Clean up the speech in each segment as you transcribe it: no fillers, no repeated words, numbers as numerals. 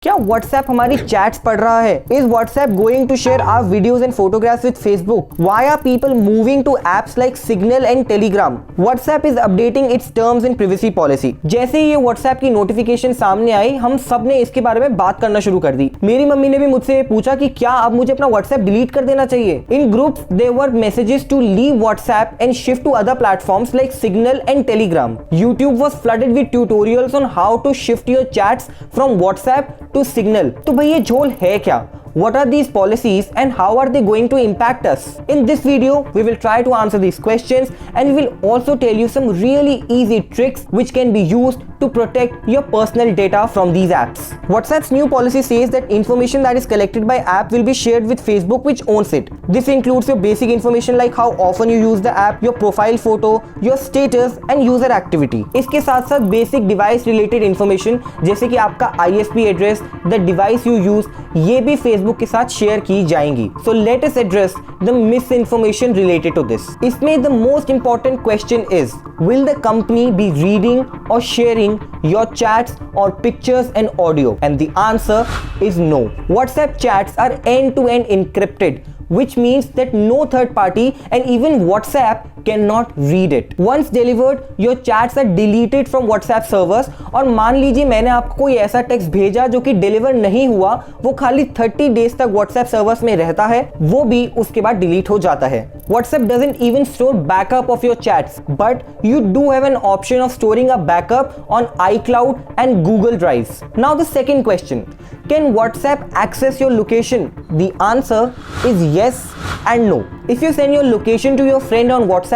क्या WhatsApp हमारी chats पढ़ रहा है? Is WhatsApp going to share our videos and photographs with Facebook? Why are people moving to apps like Signal and Telegram? WhatsApp is updating its terms and privacy policy. जैसे ही ये WhatsApp की notification सामने आई, हम सब ने इसके बारे में बात करना शुरू कर दी। मेरी मम्मी ने भी मुझसे पूछा कि क्या अब मुझे अपना WhatsApp डिलीट कर देना चाहिए। In groups, there were messages to leave WhatsApp and shift to other platforms like Signal and Telegram. YouTube was flooded with tutorials on how to shift your chats from WhatsApp to Signal. तो भाई ये झोल है क्या? What are these policies and how are they going to impact us? In this video, we will try to answer these questions and we will also tell you some really easy tricks which can be used to protect your personal data from these apps. WhatsApp's new policy says that information that is collected by app will be shared with Facebook, which owns it. This includes your basic information like how often you use the app, your profile photo, your status and user activity. इसके साथ साथ basic device related information जैसे कि आपका ISP address, the device you use, ये भी Facebook के साथ शेयर की जाएंगी. So let us address the misinformation related to this. इसमें the most important question is, will the company be reading or sharing your chats or pictures and audio? And the answer is no. WhatsApp chats are end-to-end encrypted, which means that no third party and even WhatsApp cannot read it. Once delivered, your chats are deleted from WhatsApp servers. और मान लीजिए मैंने आपको कोई ऐसा text भेजा जो कि डिलीवर नहीं हुआ, वो खाली 30 डेज तक WhatsApp सर्वर्स में रहता है, वो भी उसके बाद डिलीट हो जाता है. WhatsApp doesn't even store backup of your chats, but you do have an option of storing a backup on iCloud and Google Drives. Now the second question, can WhatsApp access your location? The answer is yes and no. If you send your location to your friend on WhatsApp,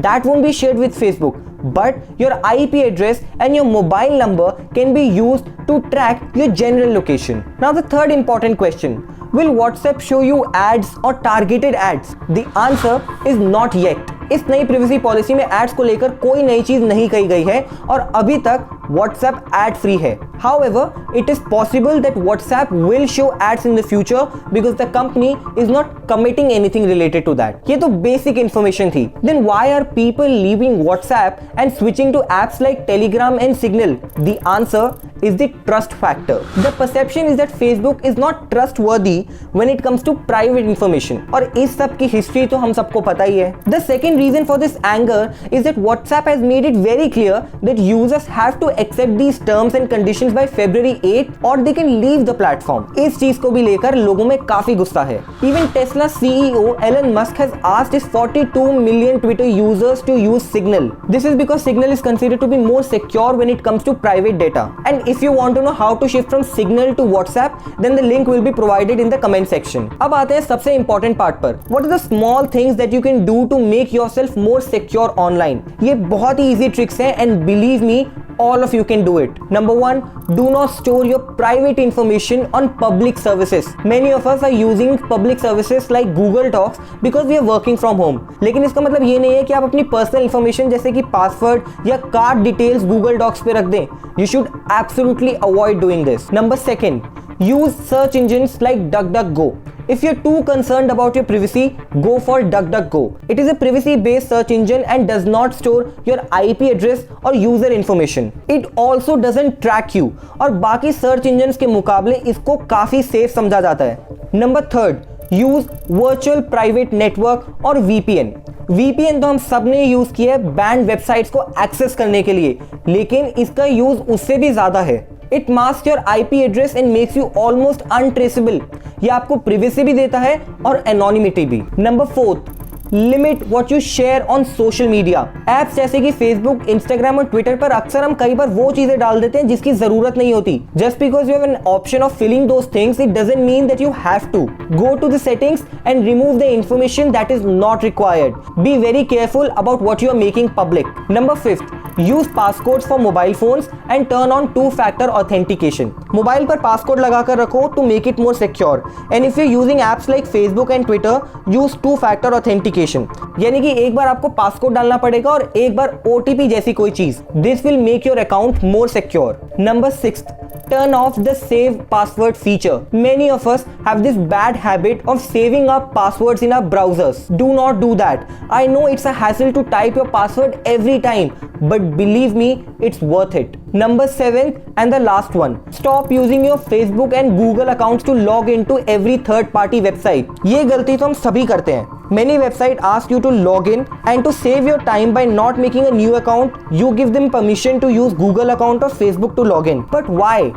that won't be shared with Facebook, but your IP address and your mobile number can be used to track your general location. Now the third important question, will WhatsApp show you ads or targeted ads? The answer is not yet. इस नई privacy policy में ads को लेकर कोई नई चीज नहीं कही गई है और अभी तक WhatsApp ad free है. However, it is possible that WhatsApp will show ads in the future because the company is not committing anything related to that. ये तो basic information थी. Then why are people leaving WhatsApp and switching to apps like Telegram and Signal? The answer is the trust factor. The perception is that Facebook is not trustworthy when it comes to private information. और इस सब की history तो हम सबको पता ही है. The second reason for this anger is that WhatsApp has made it very clear that users have to accept these terms and conditions by February 8 or they can leave the platform. इस चीज को भी लेकर लोगों में काफी गुस्सा है. Even Tesla CEO Elon Musk has asked his 42 million Twitter users to use Signal. This is because Signal is considered to be more secure when it comes to private data. And if you want to know how to shift from Signal to WhatsApp, then the link will be provided in the comment section. अब आते हैं सबसे important part पर. What are the small things that you can do to make yourself more secure online? ये बहुत ही easy tricks हैं and believe me, all of you can do it. Number one, do not store your private information on public services. Many of us are using public services like Google Docs because we are working from home. लेकिन इसका मतलब ये नहीं है कि आप अपनी personal information जैसे कि पासवर्ड या कार्ड डिटेल्स Google Docs पे रख दें. You should absolutely avoid doing this. Number second, use search engines like DuckDuckGo. If you're too concerned about your privacy, go for DuckDuckGo. It is a privacy-based search engine and does not store your IP address or user information. It also doesn't track you. और बाकी search engines के मुकाबले इसको काफी safe समझा जाता है. Number third, use virtual private network और VPN. VPN तो हम सब ने यूज किया है बैंड वेबसाइट्स को एक्सेस करने के लिए, लेकिन इसका यूज उससे भी ज्यादा है. It masks your IP address and makes you almost untraceable. ये आपको privacy भी देता है और anonymity भी. Number fourth, limit what you share on social media. Apps जैसे कि Facebook, Instagram और Twitter पर अक्सर हम कई बार वो चीजें डाल देते हैं जिसकी जरूरत नहीं होती. Just because you have an option of filling those things, it doesn't mean that you have to. Go to the settings and remove the information that is not required. Be very careful about what you are making public. Number fifth, use passcodes for mobile phones and turn on two-factor authentication. Mobile पर passcode लगाकर रखो to make it more secure. And if you're using apps like Facebook and Twitter, use two-factor authentication. यानी कि एक बार आपको passcode डालना पड़ेगा और एक बार OTP जैसी कोई चीज. This will make your account more secure. Number 6, turn off the save password feature. Many of us have this bad habit of saving our passwords in our browsers. Do not do that. I know it's a hassle to type your password every time, but believe me, it's worth it. Number 7 and the last one, stop using your Facebook and Google accounts to log into every third party website. ये गलती तो हम सभी करते हैं. Many websites ask you to log in, and to save your time by not making a new account, you give them permission to use Google account or Facebook to log in. But why?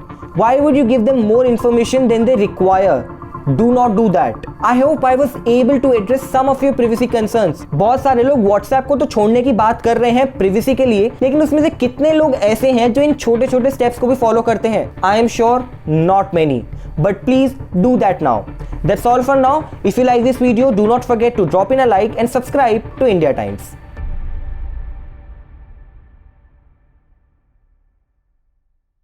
Why would you give them more information than they require? Do not do that. I hope I was able to address some of your privacy concerns. बहुत सारे लोग WhatsApp को तो छोड़ने की बात कर रहे हैं privacy के लिए, लेकिन उसमें से कितने लोग ऐसे हैं जो इन छोटे छोटे स्टेप्स को भी फॉलो करते हैं? I am sure not many. But please do that now. That's all for now. If you like this video, do not forget to drop in a like and subscribe to India Times.